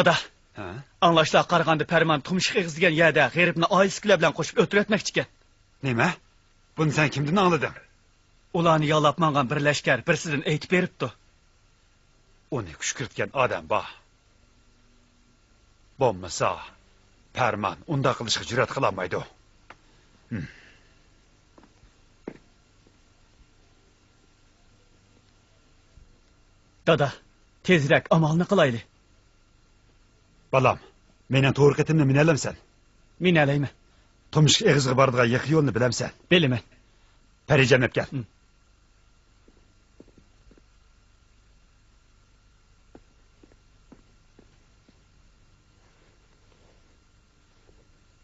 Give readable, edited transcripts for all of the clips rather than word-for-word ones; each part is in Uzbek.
Dada. Anlaşla qarğandı Pərman tumşuq eğizdigen yerdə qeyribini ailesiyle bilen koşup ötüretmekçiken. Neyme? Bunu sen kimden anladın? Ulanı yalap mangan bir leşker birsidin eytip beripti. O ne küşkürtken adam bah. Bommasa Pərman unda kılışık cüret kılamaydı o. Dada, tezrek amalını kılaylı. Balam, menen toğru ketimle minelemsen. Mineleyme. Tumşuk eğizgi bardığa yakı yolunu bilemsen. Bilime. Pericem hep gel.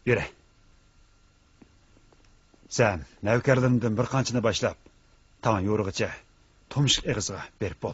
Yürü. Sen nevkerlerinden bir kançını başlap. Tan yoruğuca tumşuk eğizgi berip bol.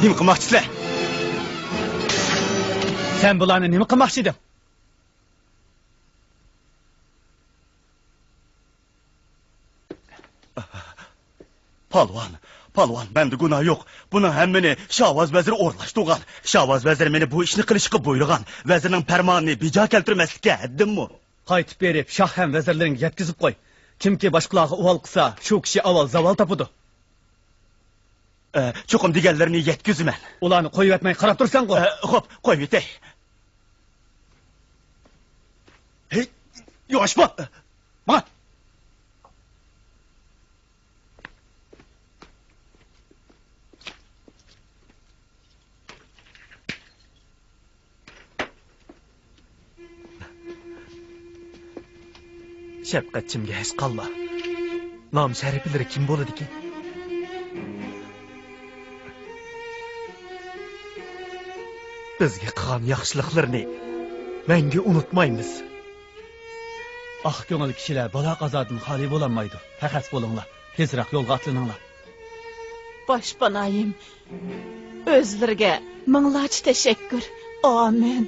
Nima qilmoqchisizlar? Sen bularni nima qilmoqchi eding? Palvon, bende günah yok. Bunun hemmini Şahbaz veziri o'rlashtirgan. Şahbaz veziri meni bu ishni qilishga buyurgan. Vezirning farmonini bejo keltirmaslikka haddimmi? Qaytib berib, shoh ham vezirlaring yetkizib qo'y. Kimki boshqalarga uvol qilsa, shu kishi avval zavol topadi. Cho'qim deganlarini yetkizman. Ularni qo'yib etmay qarab tursan-ku. Xo'p, qo'yib etay. Hey, yoshma. Bak. Shafqatchimga hech qolma. Nom shariflari kim bo'ladi ekan? Bizga qilgan yaxshiliklarni menga unutmaymiz. Ah ko'ngil kishilar bola qazodan xoli bo'lolmaydi. Faqat bo'linglar, tezroq yo'lga otlaninglar. Boshpanayim, o'zlariga minglarcha tashakkur. Amin.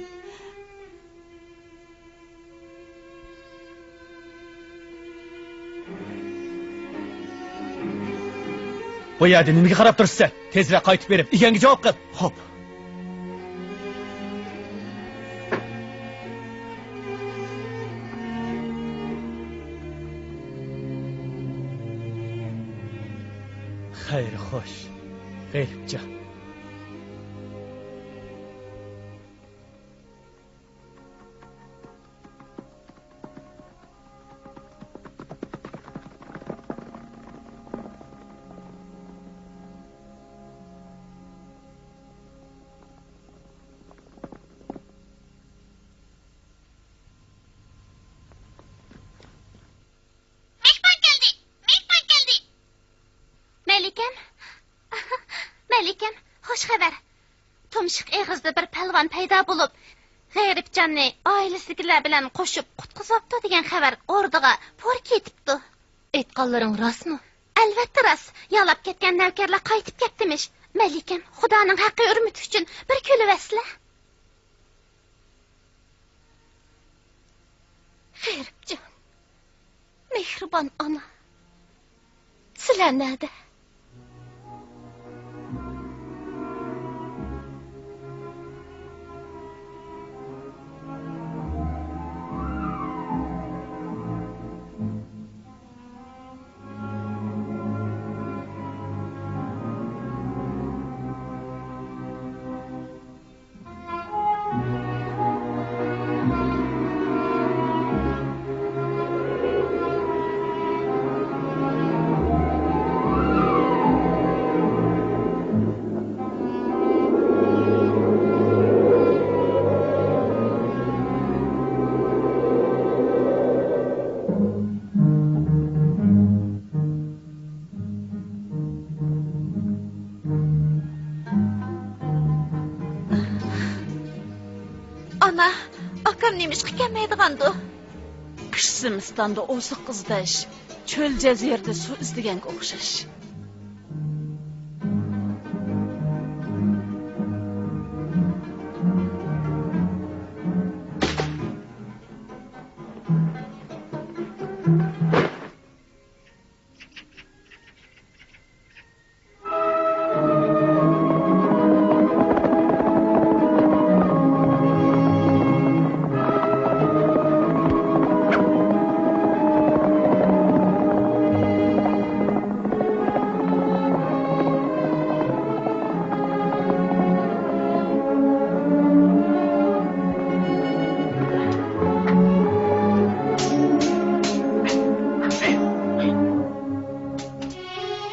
Bu yerda nimaga qarab turibsan? Tezroq qaytib berib, eganga javob qil. Xo'p. Xayr, xo'sh. G'ayribcha. Melikem, hoş haber. Tumşuq eğizde bir pelvan payda bulup, g'ayribjanni ailesikiler bilen qo'shib qutqizibdi degan xabar orduga por ketibdi. Aytganlaring rostmi? Albatta rost. Yalab ketgan navkarlar qaytib ketdimish. Melikem, Xudoning haqqi hurmati uchun bir kulivasla. G'ayribjon, mehribon ona. Sizlar nerede? akam nemishqa kelmaydigandu? Qishsimistonda o'siq qizdash, cho'l jazirda suv izdiganga o'xshash.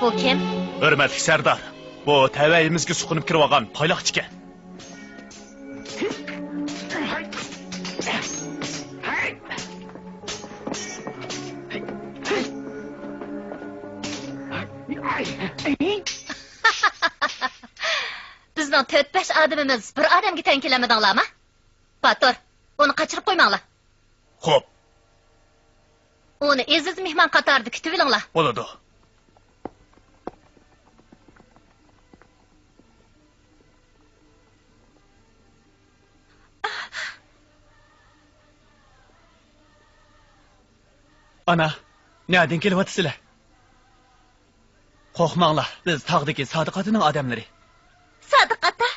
Bu kim? Hürmetli Serdar. Bu təvəyimizə suqunub kirib alğan paylaqçı ekan. Bizning 4-5 adamimiz bir odamga teng kelamidinglarmi? Batur, uni qochirib qo'ymanglar. Xo'p, Uni aziz mehmon qatorida kutib olinglar. bo'ladi. Ana, nereden kelyapsizlar? Qo'rqmanglar, biz tog'dagi Sodiqatining odamlari. Sodiqata?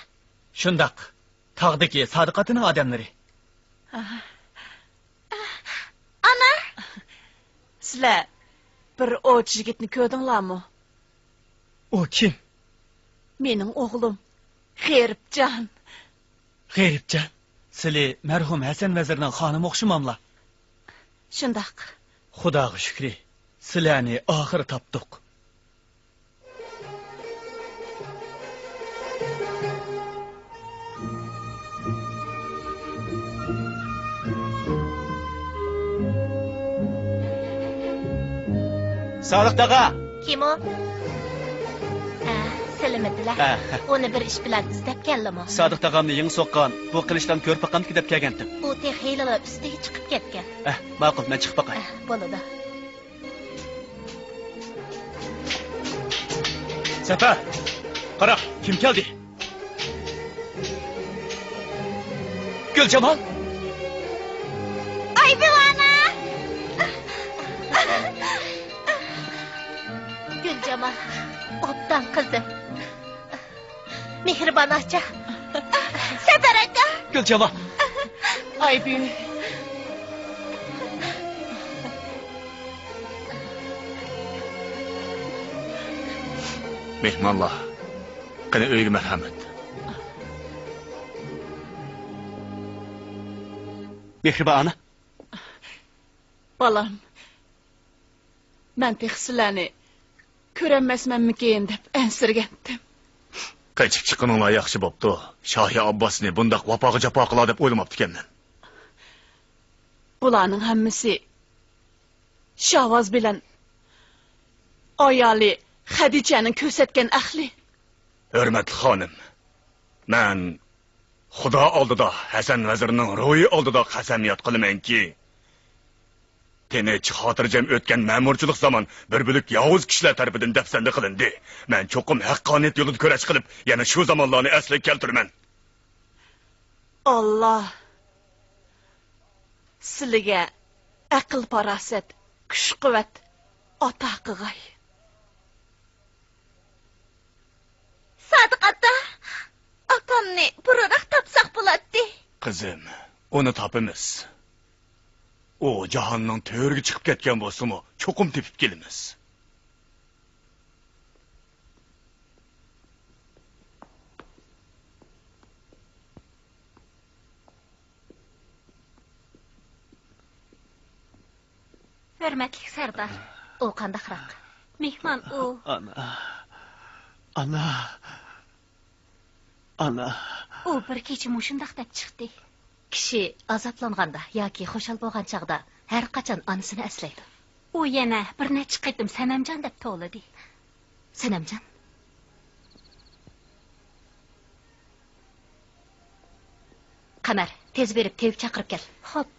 Shundaq, tog'dagi Sodiqatining odamlari. Ana! Sizlar bir o'ch yigitni ko'rdinglarmi? O kim? Mening o'g'lim G'eribjon. G'eribjon. Sizlar marhum Hasan vazirning xonimi o'xshamamlar. Shundaq. Xudoga shukri, sizlarni oxir topdik. Sodiq daga. Kim o? Salamatlар. Uni bir ish bilan istab keldim. Sodiq tog'amni yeng so'qqan, bu qilishdan ko'rib baqqanki deb kelgandim. U texiylalar ustiga chiqib ketgan. Ma'qul, men chiqib baqay. Bo'ladi. Safar. Qara, kim keldi? Gulchamol. Ay bivana! Gulchamol, obdan qizi. Mehribon acha. Safar aka. Gulchamol. Ay büyü. Mehmonlar. Qani uyga marhamat. Mehribon ana. Balam. Men texsilani ko'rolmasmanmikin deb ansirgandim. Qaychib chiqqaninglar yaxshi bo'pti. Shohi Abbosni bundaq vafoga jafo qiladi deb o'ylamabdi ekanman. Bularning hammasi Shavvoz bilan ayoli Xadichaning ko'rsatgan ahli. Hurmatli xonim, men Xudo oldida Hasan vazirning ruhi oldida qasamiyat qilamanki, tinch xotirjam o'tgan ma'murchilik zamon bir bo'lak yovuz kishilar tarafidan dafsanda qilindi. Men cho'qim haqqoniyat yo'lida kurash qilib, yana shu zamonlarni asliga keltiraman. Alloh sizlarga aql farosat, kuch-quvvat ata qilg'ay. Sodiqata, akamni burroq topsaq bo'ladi. Qizim, uni topimiz. O jahonning to'riga chiqib ketgan bo'lsa-mu, cho'qim tepib kelamiz. Hurmatli Sardor, u qandaqroq? Mehmon u. Ana. U bir kecha mushundaq deb chiqdi. Kishi azoblanganda yoki xushal bo'lgan chaqda har qachon onasini aslaydi. U yana bir necha qitim Sanamjon deb to'ladi. Sanamjon. Qamar, tez berib tevib chaqirib kel. Xo'p.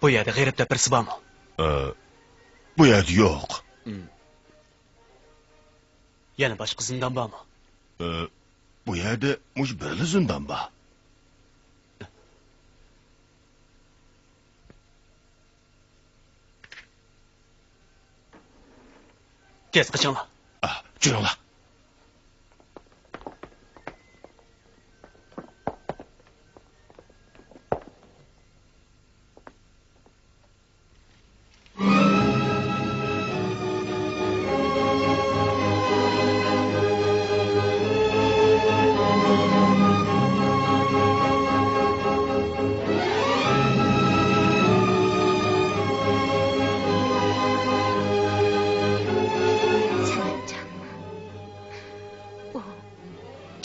Bu yerda g'ayribda birisi bormi? Bu yerda yo'q. Yana boshqa zindan bormi? Bu yerda mush bir zindan bor. Tez qichinglar. Juringlar.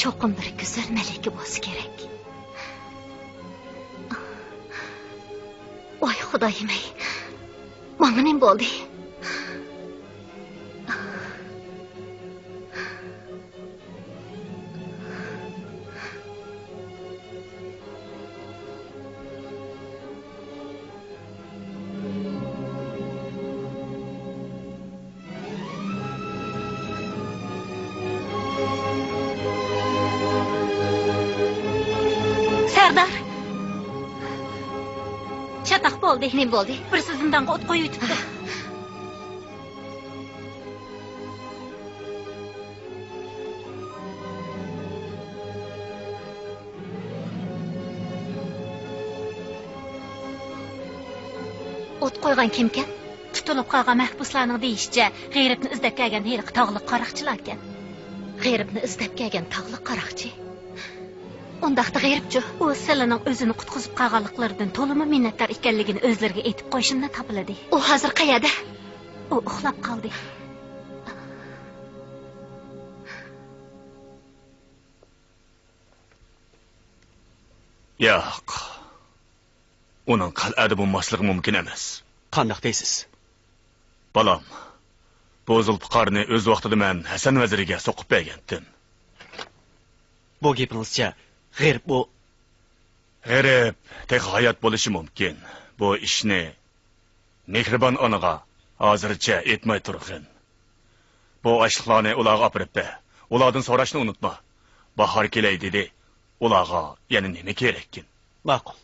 Çoxum bir güzel meleki bo'lsa kerak. Voy xudoyim-ey. Menga nima bo'ldi? Sardar. Chataq bo'ldi. Nima bo'ldi? Bir zindonga o't qo'yib yutibdi. O't qo'ygan kimkan? Tutilib qolgan mahbuslarning deyishicha, g'ayribni izlab kelgan heliq tog'liq qaroqchilar ekan. G'ayribni izlab kelgan tog'li qaroqchi. Undaqda g'ayribchi. U Selaning o'zini qutqizib qolganliklaridan to'limi minnatdor ekanligini o'zlariga aytib qo'yishimdan topiladi. U hozir qayerda? U uxlab qoldi. Yo'q. Uning qal'ada bo'lmasligi mumkin emas. Qandoq deysiz? Balam, bu zulfiqarni o'z vaqtida men Hasan vaziriga so'qib bergandim. Bu gapingizcha g'ayrib bu G'ayrib tek hayot bo'lishi mumkin. Bu ishni mehribon onaga hozircha aytmay turg'in. Bu ashliqlarni ularga olib ber. Ulardan so'rashni unutma. Bahor kelay dedi. Ularga yana nima kerakkin? ma'qul.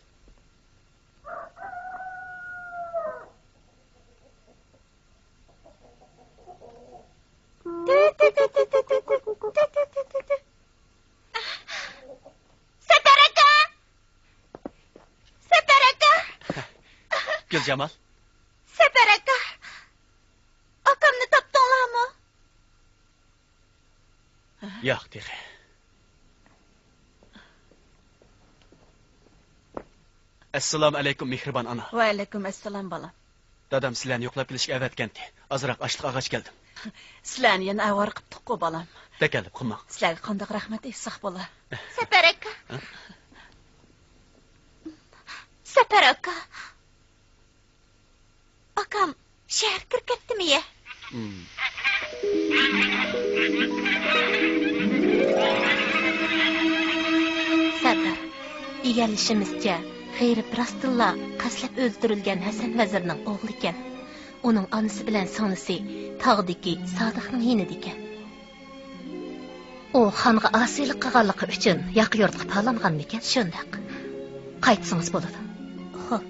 Separaka! Separaka! Guljamal, Separaka! Akamni topdinglarmi? yo'q dexe. Assalomu alaykum mehribon ona. Va alaykum assalom bolam. Dadam sizlarni yo'qlab kelishga avatgandi. Azroq ashliq og'ach keldim. Sizlarni yana avvar qilibdi-ku bolam. Takalib qilmang. Sizlarga qandoq rahmat aytsak bo'lar. Separaka! Sapar aka. Akam şehir kirib ketdimi ya? Sapar, egalishimizcha, G'ayrib rostilla qaslab o'ldirilgan Hasan vazirning o'g'li ekan. Uning onasi bilan sonisi tog'dagi Sodiqning yinida ekan. O xonga asiylik qilganligi uchun yaqi yurtga palangan ekan, shundaq. Qaytsangiz bo'ladi. Xo'p.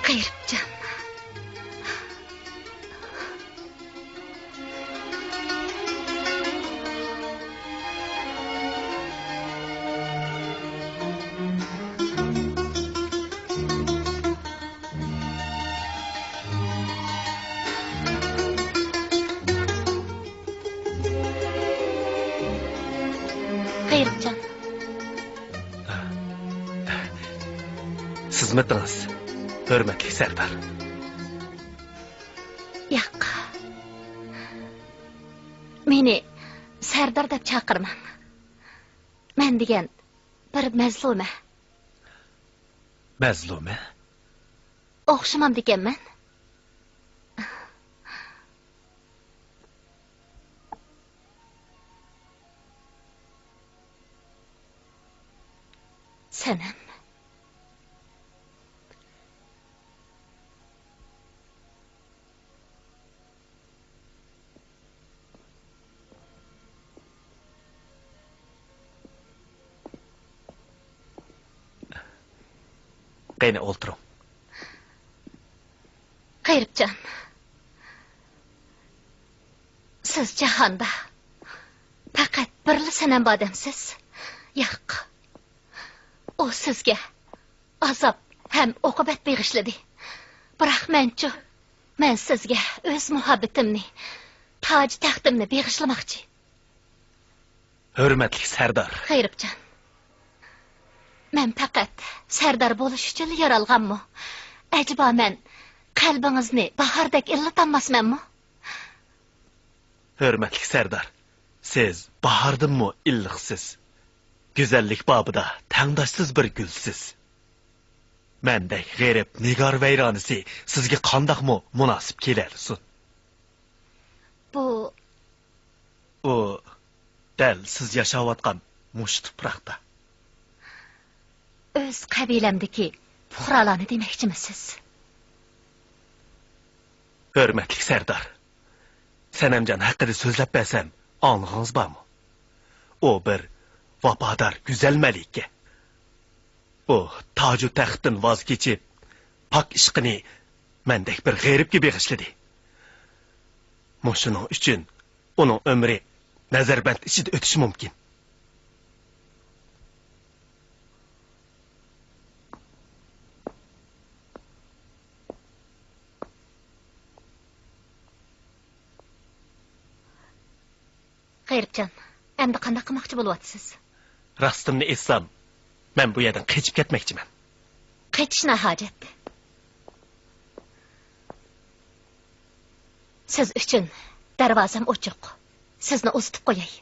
G'ayribjon. G'ayribjon. Xizmatiniz, hurmatli Sardar. Yo'q. Meni Sardar deb chaqirmang. Men degan bir mazluma. Mazluma? O'xshamam deganman. Sanam. Qayna o'ltiring. G'ayribjon. Siz jahonda faqat birli sanam odamsiz. Yo'q. O sizga azob ham oqibat beg'ishladi. Biroq men sizga o'z muhabbatimni, toj taxtimni beg'ishlamoqchi. Hurmatli Sardar. G'ayribjon. Men faqat Sardar bo'lish uchun yaralganmi? Ajaba men qalbingizni bahordek illatanmasmanmi? Hurmatli Sardar. Siz bahordimmi illiqsiz? Güzellik babida tangdoshsiz bir gulsiz. Mendek g'ayrib nigor vayronisi sizga qandoqmi munosib kelarsin? Bu dal siz yashayotgan mush tuproqda. O'z qabilamdagi fuqarolarni demoqchimisiz? Hurmatli Sardar. Sanamjon haqida so'zlab bersam, anlig'ingiz bormi? O bir vafodar güzel malika. O toju taxtdan voz kechib, pok ishqini mendek bir g'ayribga beg'ishladi. Mushuning uchun uning umri nazarband ichida o'tishi mumkin. G'ayribjon, endi qanday qilmoqchi bo'lyapsiz? Rastimni etsam, men bu yerdan qechib ketmoqchiman. Qechishna hojat. Siz uchun darvozam ochiq. Sizni uzitib qo'yay.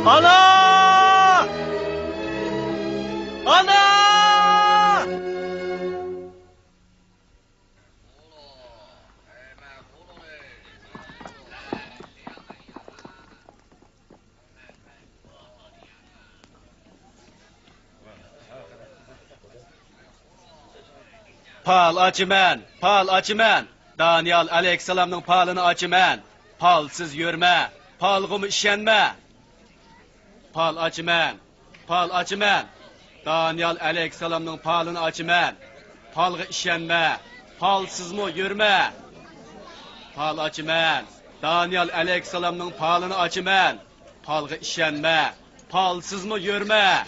Ana! Ana! Pal açımen. Daniel Aleyhisselam'ın palını açımen. Palsız yürme, palgımı işenme. Pal açımen. Daniel Aleyhisselam'ın palını açımen. Palgı işenme, palsız mı yürme. Pal açımen. Daniel Aleyhisselam'ın palını açımen. Palgı işenme, palsız mı yürme.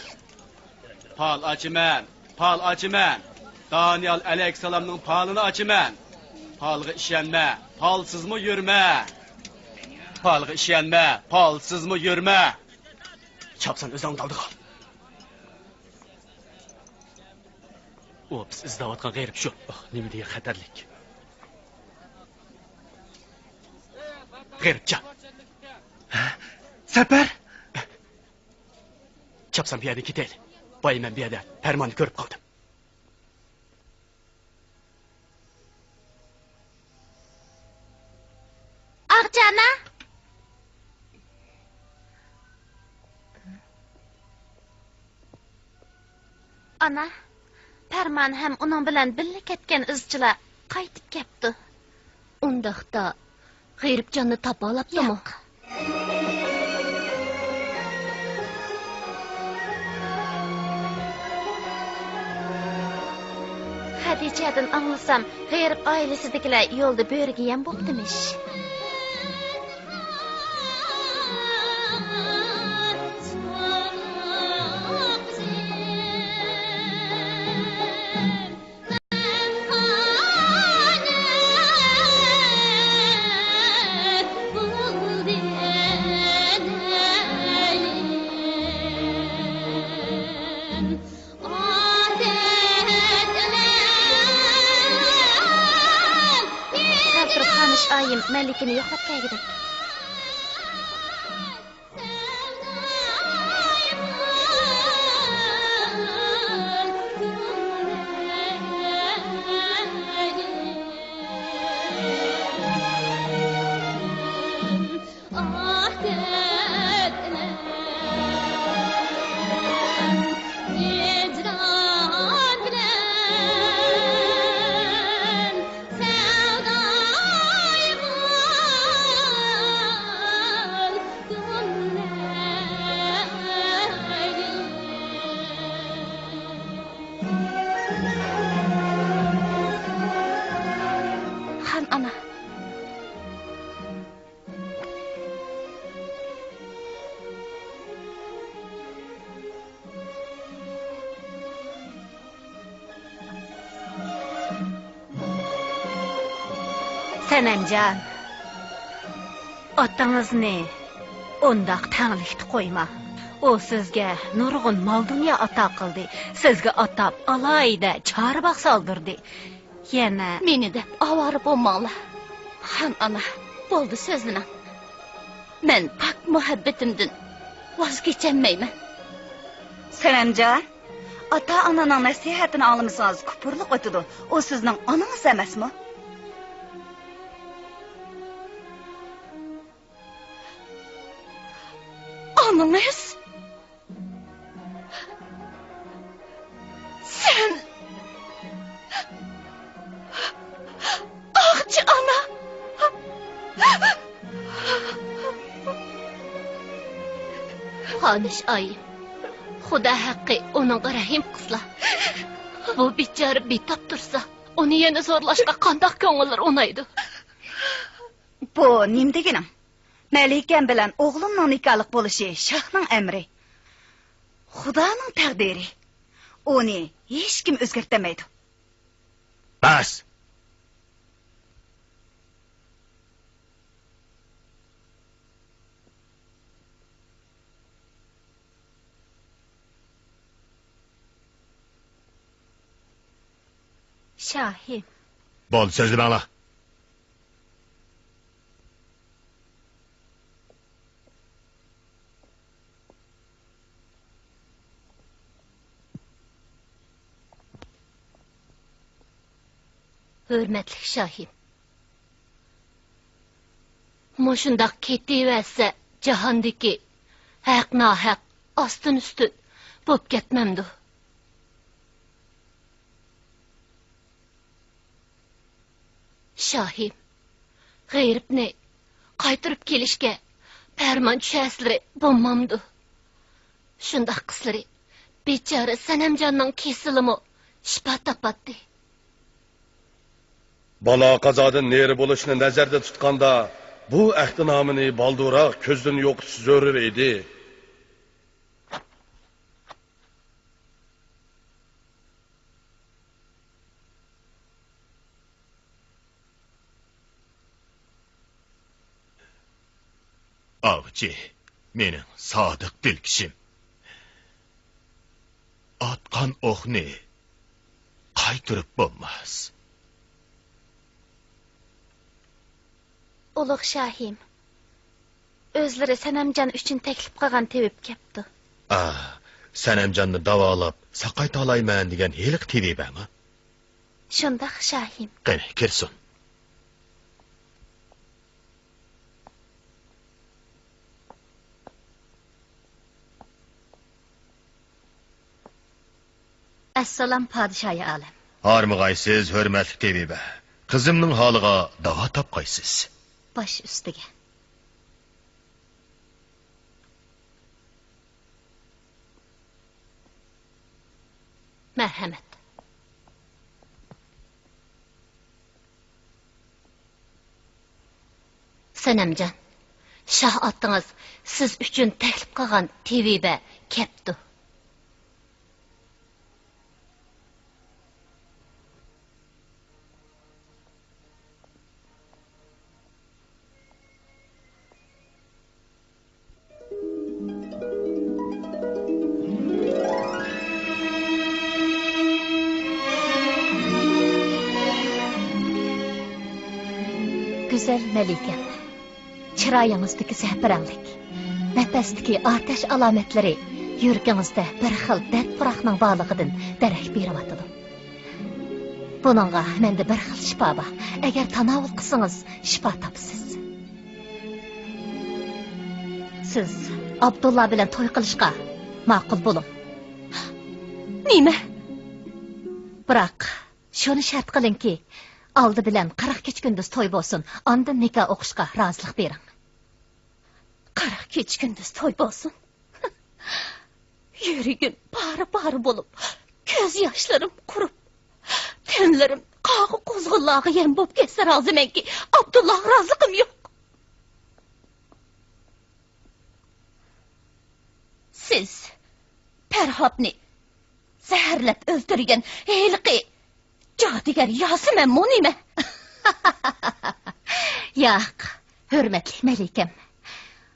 Pal açımen. Daniel Aleyhisselam'ın palını açımen. Palgı işenme, palsız mı yürme. Palgı işenme, palsız mı yürme. Çapsan özün daldı kal. O biz izdavatkan gayrip şu. Nemi diye xatarlik. Gayripcan. Sefer? Çapsan bir yerde gidelim. Bayım ben bir yerde permanı görüp kaldım. Ağcana. Ana, Perman hem onun bilen birle ketken izchilar qaytib kepti. Undaqda G'ayribjonni topa olaptimi? Hadichadan anglasam, G'ayrib oilasidagilar yo'lda bo'riga ham bo'ptimish. Ayım Melik'ini yoklap geldik. Senemcan, otangizni undaq tanglikni qo'yma. O sizga nurg'un mol dunyo ato qildi. Sizga atab alayda chorboq soldirdi. Yana meni deb ovora bo'lmanglar. Han ana, bo'ldi so'zini. Men pak muhabbatimdan voz kechammayman. Senemcan, ata onaning nasihatini olmasangiz kupurlik o'tidi. O sizning onangiz emasmi? Ananız? Sen... Ağacı ana! Xonish ay, Xudo haqqi onunğa rahim qilsa. Bu bichora betop tursa, uni yana zo'rlashga qandoq ko'ngillar o'naydi? Bu nim deganim? Melikam bilan o'g'limning nikohlik bo'lishi shohning amri. Xudoning taqdiri. Uni hech kim o'zgartirmaydi. Bas. Şahim. Bo'ldi, so'zni bangla. Hürmetlik Şahim. Moşundaq ketiverse jahondagi haq nohaq ostin ustin bo'p ketmamdi. Şahim, g'ayribni qaytirib kelishga farmon tushasizlar bo'lmamdi. Shundaq qizlari bechora Sanamjonning kesilimi shifo topatdi. Bala qazodan neri bo'lishni nazarda tutganda bu ahdinomini balduroq ko'zdan yo'qitish zarur edi. Avcı, mening sodiq dilkishim. Atqan o'qni qaytirib bo'lmas. Ulug' Shahim, o'zlari Sanamjon uchun taklif qilgan tevib kepti. Sanamjonni davolab, saqayta olayman degan heliq tevibami? Shundaq Shahim. Qani, kirsin. Assalom podshoyi olam. Hormag'aysiz, hurmatli tebiba. Qizimning holiga davo topqaysiz. Bosh ustiga. Marhamat. Sanamjon, shoh otingiz siz uchun taklif qilgan tebiba kepti. Güzel Melikam, chiroyingizdagi zahranglik, nafasdagi otash alomatlari yuragingizda bir xil dard puroqning borligidan darak beryotidi. Buningga menda bir xil shifo bor. Agar tanovul qilsangiz, shifo topsiz. Siz Abdulla bilan to'y qilishga ma'qul bo'ling. Nima? Biroq shuni shart qilingki, aldı bilen 40 gündüz toy bolsun, ondan nikah o'qishga rozilik bering. 40 gündüz toy bolsun. Yuragim bari bo'lib, ko'z yoshlarim qurib, tenlarim qog'i qo'zg'illog'i yem bo'lib ketsa rozimanki, Abdulloh roziliqim yo'q. Siz Farhodni zaharlab o'ldirgan heliqi Cadigar Yasemen Monime. Yo'q, hurmatli Melikam.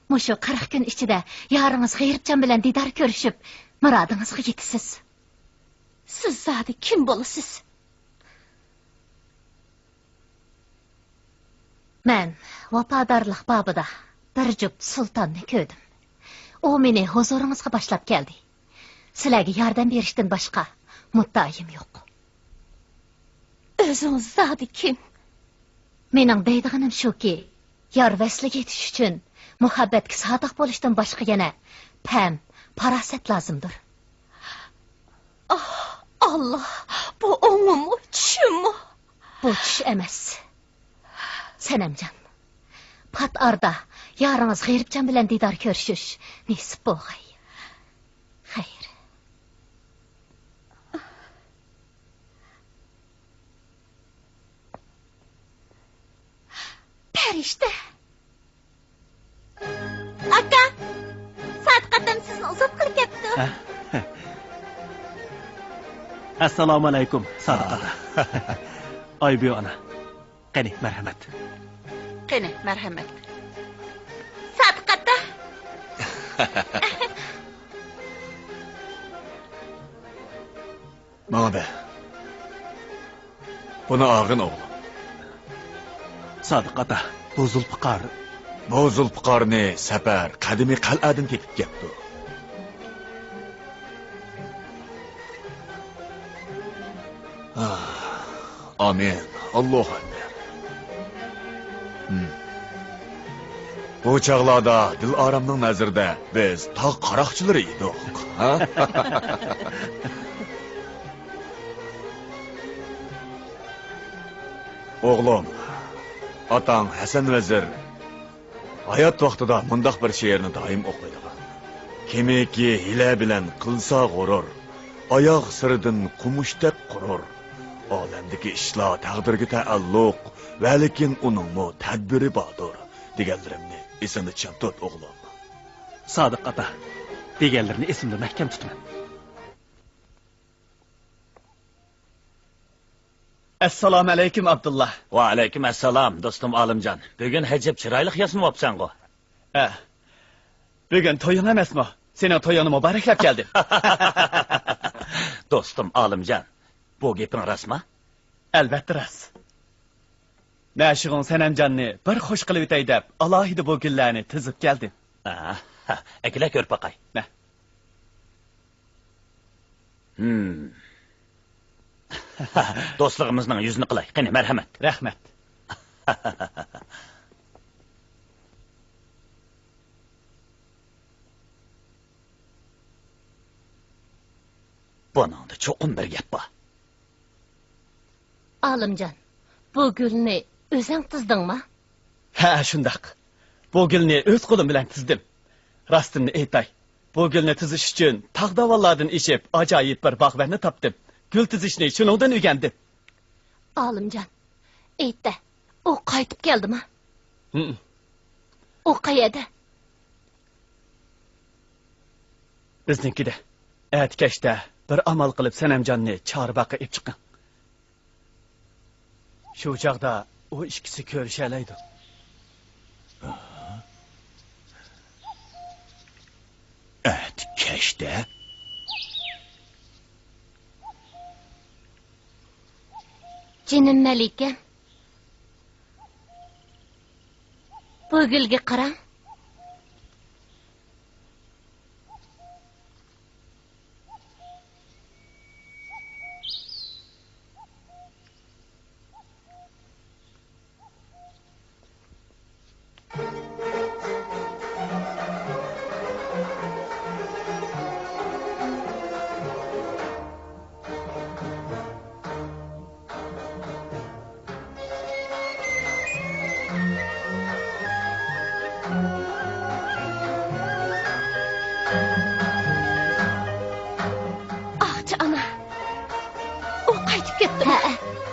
Mushu 40 kun ichida yaringiz G'ayribjon bilan didor ko'rishib, murodingizga yetasiz. Siz zodi kim bo'lasiz? Men vafodorlik babida bir juft sultonni ko'rdim. U meni huzuringizga boshlab keldi. Sizlarga yordam berishdan boshqa muttayim yo'q. O'zingiz zodi kim? Mening deydiganim shuki, yor vasliga yetish uchun muhabbatga sodiq bo'lishdan boshqa yana pam, farosat lozimdir. Allah, bu o'ngimmi, tushimmi? Bu tush emas. Sanamjon, pat arda yaringiz G'ayribjon bilan didor ko'rishish nasib bo'lg'ay. Xayr. Perişte. Aka, Sadiqatam sizni uzat qilib ketdi. Assalomu alaykum, Sadiqata. Oybi ona. Qani, marhamat. Qani, marhamat. Sadiqata. Mana be. Buni og'in o'g'lim. Sadiqata, bu Zulfiqar. Bu Zulfiqarni safar qadimiy qal'adan tepib ketdi. Amin. Allohu akbar. Bu çağlarda Dilaramning nazarida biz tog' qaroqchilari edik. Ha? Oğlum, atang Hasan Vazir hayat vaqtida mundaq bir she'rni doim o'qiydigan. Kimiki hila bilan qilsa g'urur, oyoq siridan qumushdek qurur. Olamdagi ishlar taqdirga taalluq, va lekin uningmi tadbiri bordir deganlarimni esingda tut o'g'lim. Sodiq ota, deganlarini esimda mahkam tutaman. Assalomu alaykum Abdullah. Va alaykum assalom do'stim Olimjon. Bugun hajab chiroyli yasnayapsan-ku. Bugun to'ying emasmi? Sening to'yingni muboraklab keldim. Do'stim Olimjon, bu gaping rostmi? Albatta rost. Nashig'ing Sanamjonni bir xush qilib o'tay deb, alohida bu gullarni tizib keldim. Akila ko'rpaqay. Do'stligimizning yuzini qilay. Qani, marhamat. Rahmat. Buningda cho'qim bir gap bor. Olimjon, bu gulni o'zing tizdingmi? Ha, shundoq. Bu gulni o'z qo'lim bilan tizdim. Rostimni aytay. Bu gulni tizish uchun tog'davollardan eshib ajoyib bir bog'varni topdim. Gul tizishni shuningdan o'rgandim. Olimjon, aytdi. U qaytib keldimi? U qayerda? Bizninkida. Atkashda bir amal qilib Sanamjonni Chorbaqa olib chiqqan. Shu chaqda u ikkisi ko'rishalaydi. Atkashda? Jinim Malika. Bu gulga qarang.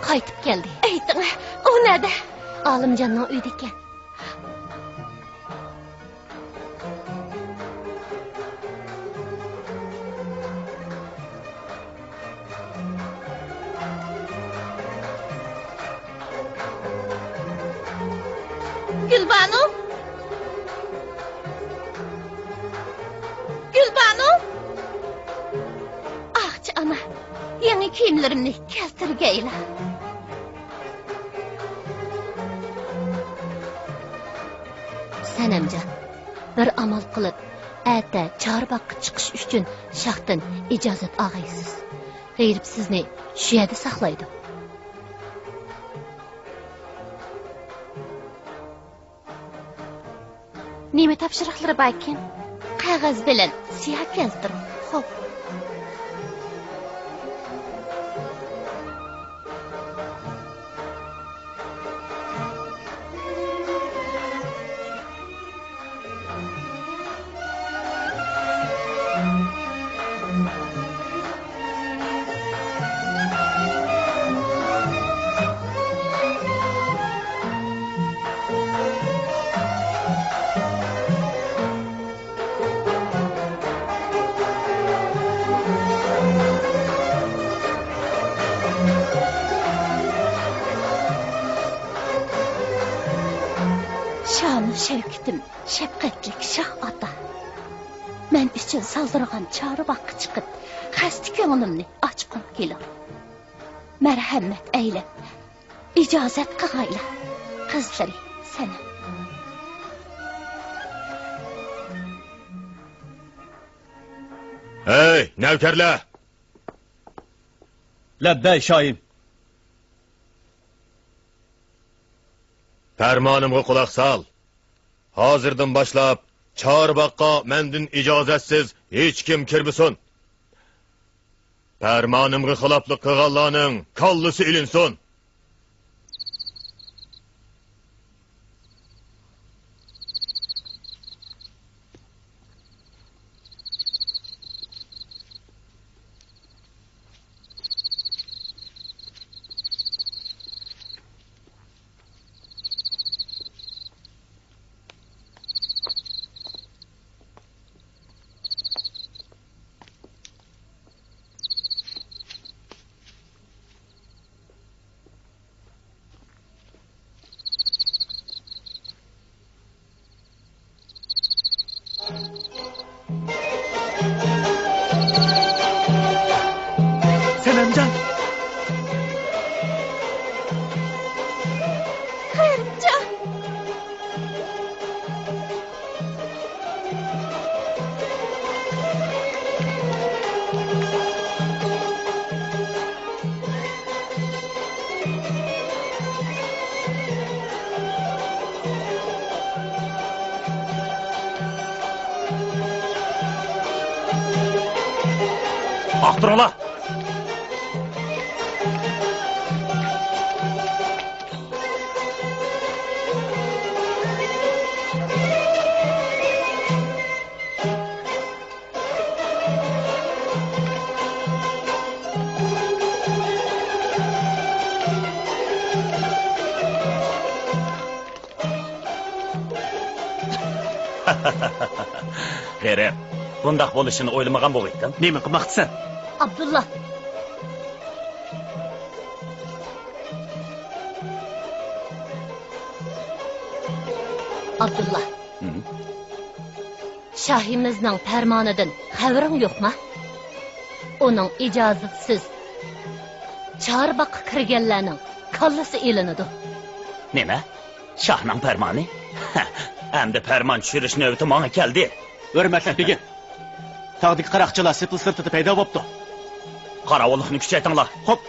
Qaytib keldi. Ayting, u nerede? Olimjonning uyida ekan. Gulbanu? Gulbanu? Ahchi ana, yangi kiyimlarimni keltirgayla. Sanamjon, bir amal qilib, ata Chorbaqa chiqish uchun shahdan ijozat olg'aysiz. G'ayrib sizni shu yerda saqlaydi. Nima topshiriqlari bor ekan? Qog'oz bilan siyoh keltiring. Xo'p. Şevketim, şefqatlik Şah ata. Men üçün saldırgan Chorbaqa chiqib, xasta ko'nglimni ochqim kelar. Marhamat aylab, ijozat qilg'ayla. Qizlari sana. Hey, navkarlar! Labbay shoyim. Fermanımga quloq sol. Hozirdan boshlab Chorbaqqa mendan ijozatsiz hech kim kirmasin. Fermanımga xiloflik qilganlarning kallasi ilinsin. Senemcan. G'ayratjon. Aktırıla. G'erib, bundaq bo'lishini o'ylamagan bo'g'aydim. Nima qilmoqchisan? Abdullah. Abdullah. Şahimizning farmonidan xabaring yo'qmi? Uning ijozatsiz Chorbaqqa kirganlarning kallasi elinadi. Nima? Shohning farmoni? Endi farmon tushirish navbati menga keldi. Hurmatli begim. Tog'dagi qaroqchilar sepil sirtida paydo bo'libdi. Qarovullikni kuchaytinglar. Xo'p.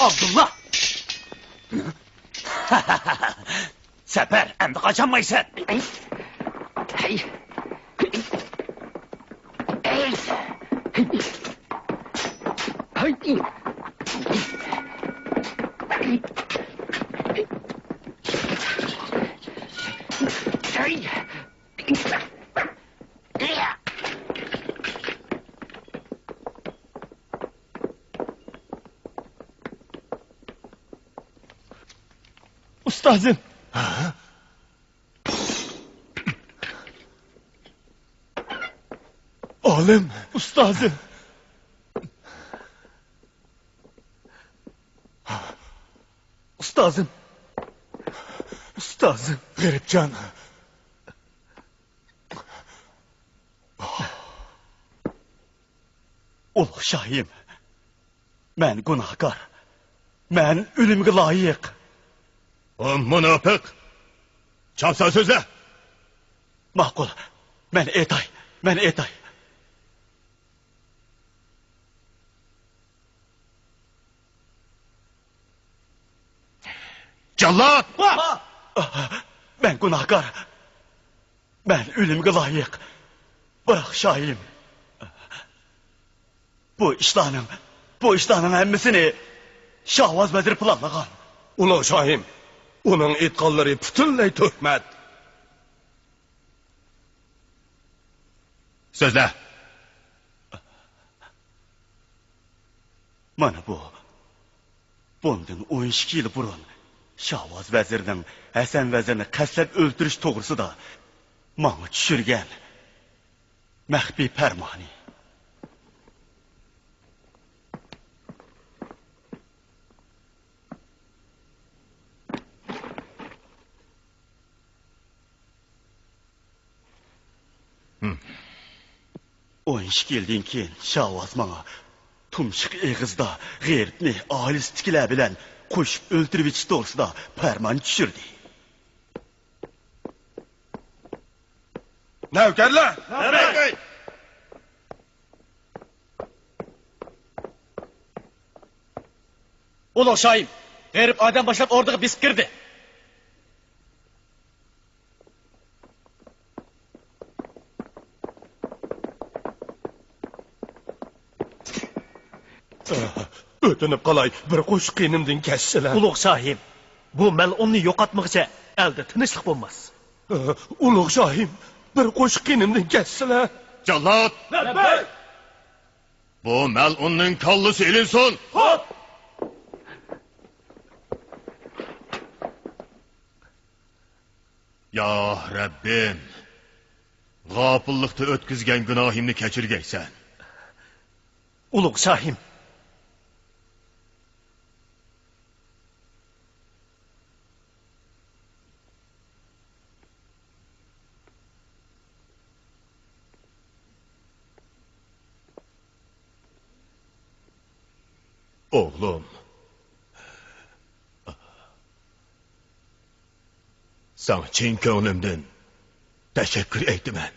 Abdullah! Sefer, endi kaçamaysan. Ustazım. Oğlum. Ustazım. Ustazım. Ustazım. Garipcan. Uluq şahim. Ben günahkar. Ben ölümge layık. O münafık. Çapsa sözle. Makul. Ben etay. Cellat! Ben günahkar. Ben ölümge layık. Bırak şahim. Bu işlerin hemmisini Şahvaz Bedir planlagan. Ulu Şahim, onun etqanları bütünley töhmət. Sözle. Mana bundan 12 yıl burun Şahvaz Vezir'nin Hasan Vezir'ni qəsləb öldürüş toğrusu da bana düşürgen məxfi pərmani. 12 yildan keyin Şavaz manga tumshiq eg'izda g'eyribni oilasidagilar bilan qo'shib o'ltirib etish to'g'risida farmon tushirdi. Navkarlar! Ulug' shoyim, g'erib odam boshlab o'rniga bisib kirdi. O'tinib qolay, bir qo'shiq qinimdan kessizlar. Ulug' shoyim, bu mal'unni yo'qotmoqcha elde tinchlik bo'lmas. Ulug' shohim, bir qo'shiq qinimdan kessizlar. Jallat! Bu melunning kallasi ilinsin. Hop! Ya Rabbim, g'ofillikda o'tkazgan gunohimni kechirgaysan. Ulug' shohim, Oğlum. Sana chin ko'nglimdan teşekkür eydimen.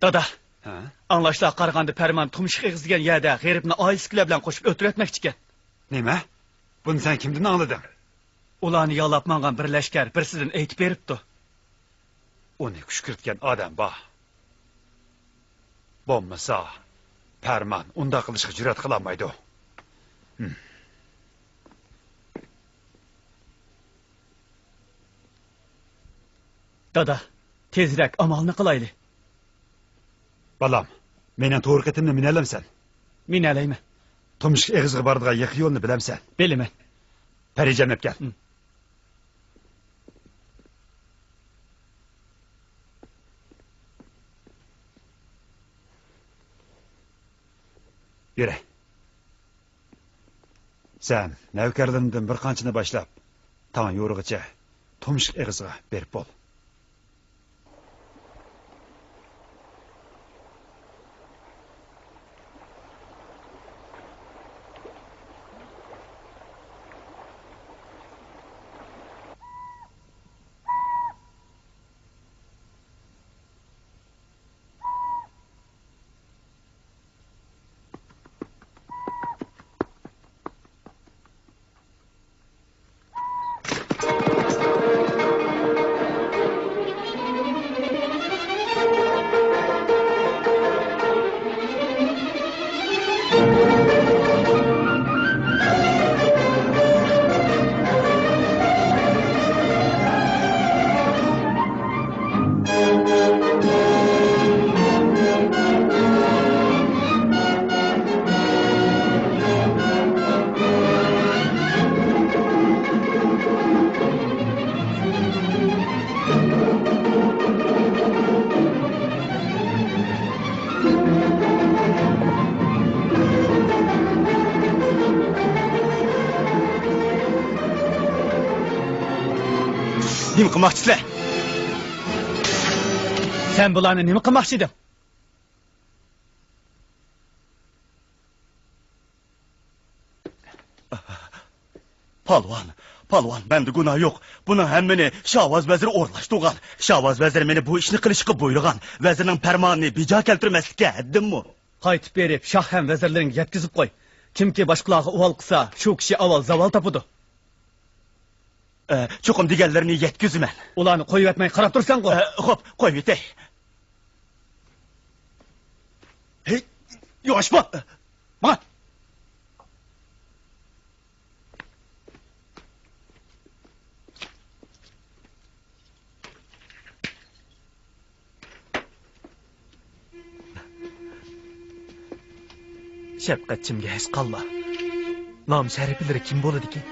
Dada, Ha? anlaşlığa qarğanda Pərman tumşuq eğiz degan yerdə g'eribni oilasikilar bilan qo'shib o'tirayotmoqchi ekan. Nima? Buni sen kimdan anladın? Ularni yolab mangan bir lashkar birsidan aytib beribdi. Uni kushkiritgan odam bor. Bo'lmasa, Pərman unda qilishga jur'at qilolmaydi. Dada, tezroq amalni qilayli. Balam, menen to'g'ri ketimni minalamsan. Men alayman. Tumshuq eg'izga boradigan yiqi yo'lni bilamsan. Bilaman. Parijan ep gel. Yürü. Sen navkarlarından bir qanchani boshlab, tan yo'rig'icha tumshuq eg'izga berib bo'l. Nima qilmoqchisizlar? Sen bularni nima qilmoqchi eding? Palvon, bende günah yok. Bunun hemmini Şahvaz veziri o'rlashtirgan. Şahvaz veziri meni bu ishni qilishga buyurgan. Vezirning farmonini bejo keltirmaslikka haddimmi? Qaytib berib, shoh ham vezirlaringga yetkazib qo'y. Kimki boshqalarga uvol qilsa, shu kishi avval zavol topadi. Cho'qim deganlarini yetkazman. Ularni qo'yib etmay qarab tursan-ku. Xo'p, qo'yib etay. Hey, yoshma. Mana. Shafqatchimga hech qolma. Nom shariflari kim bo'ladi ekan?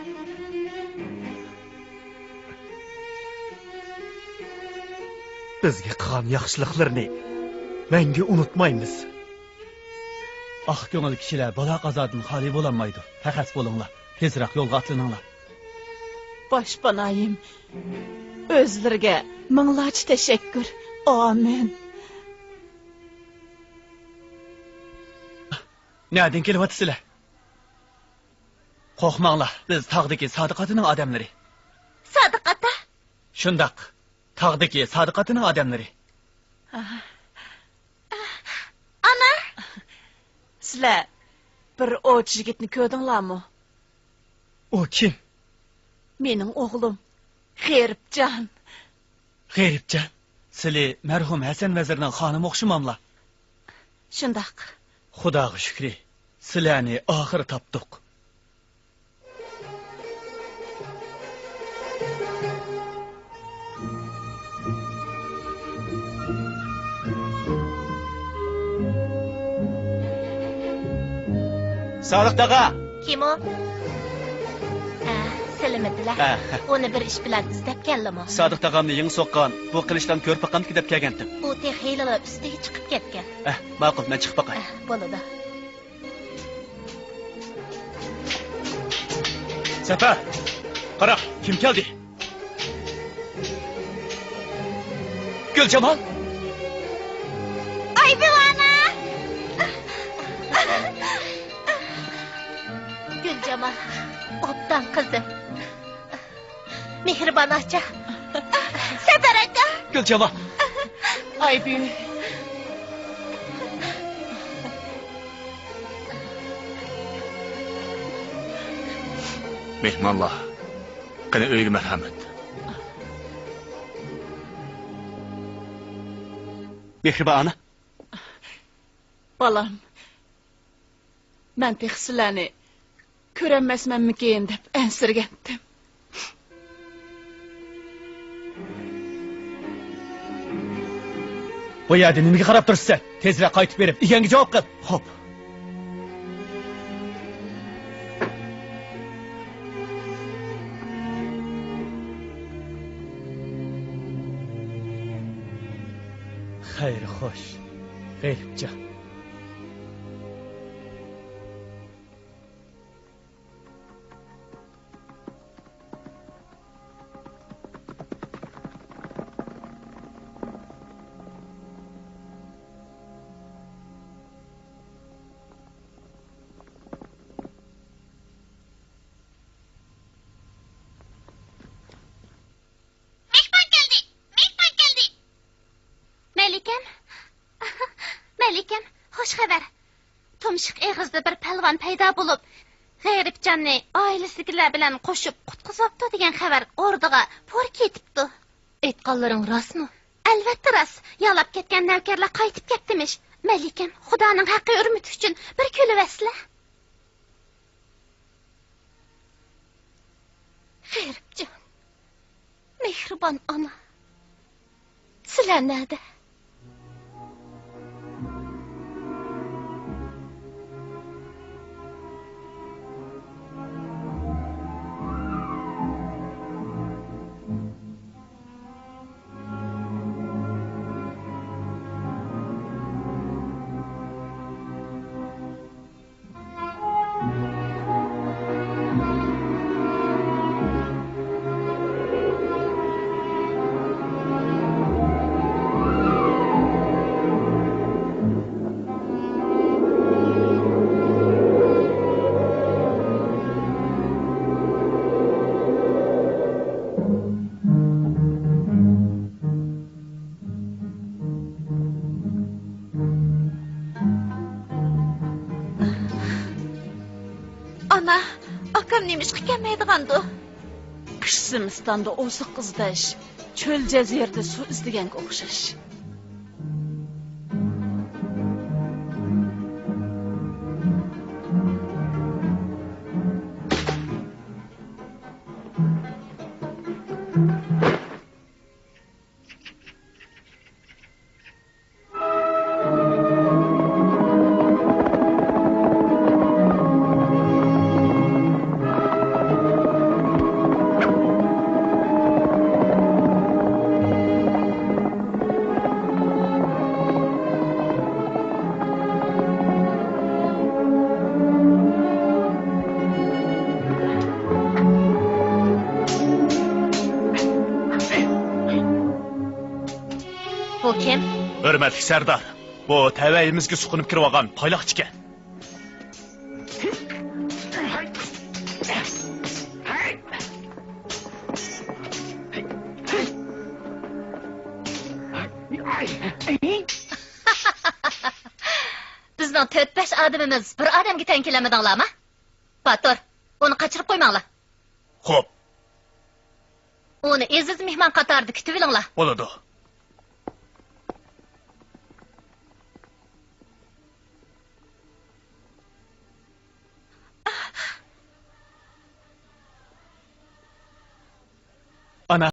Bizga qilgan yaxshiliklarni menga unutmaymiz. Ko'ngil kishilar bola qazodan xoli bo'lolmaydi. Faqat bo'linglar, tezroq yo'lga atlaninglar. Boshpanayim, o'zlariga minglarcha tashakkur. Amin. Nereden kelyapsizlar? Qo'rqmanglar, biz tog'dagi Sodiqatining odamlari. Sodiqata? Shundoq, tog'dagi Sodiqatining odamlari. Ana, Sizlar bir o'ch yigitni ko'rdinglarmi? O kim? Mening o'g'lim G'eribjon. G'eribjon. Sizlar marhum Hasan vazirning xonimi o'xshamamlar. Shundoq. Xudoga shukri, sizlarni oxiri topdik. Sodiq daga. kim o? Silimidilar. Onu bir ish bilan istab keldimi? Sodiq tog'amni yeng so'qqan, bu qilishdan ko'rpaqamniki deb kelgandim. U texiylar ustiga chiqib ketgan. Ma'qul, men chiqib boqay. Bo'ladi. Safar, qara, kim keldi? Gulchamol. Ay bivana! Gulchamol, obdan qizim. Mehribon acha. Safar aka. Gulchamol. Ay büyük. Mehmonlar, qani uyga marhamat. Mehribon ana. Balam, men tek sizlarni ko'rolmasmanmikin deb ansirgandim. Bu yerda nimaga qarab turibsan? Tezroq qaytib berib, eganga javob qil. Xo'p. Xayr, xo'sh. G'ayribjon. Melikam, hoş xabar. Tumshiq eg'izda bir palvon paydo bo'lib, G'ayribjonni oilasidagilar bilan qo'shib qutqizibdi degan xabar o'rdiga po'r ketibdi. Aytganlaring rostmi? Albatta rost. Yolab ketgan navkarlar qaytib ketdimish. Melikam, Xudoning haqqi urmiti uchun bir kulivasizlar. G'ayribjon. Mehribon ona. Sizlar nerede? Ana, akam nemish qilmaydigandu. Qishsimistanda o'siq qizdash, cho'l jazirda suv izdiganga o'xshash. Bu kim? Hürmetli Serdar. Bu təvəyimizə suqunub kirib olğan paylaqçı ekan. Bizning 4-5 adamimiz bir odamga teng kelamidinglarmi? Batur, uni qochirib qo'ymanglar. Xo'p. Uni eziz mehmon qatorida kutib olinglar. Bo'ladi.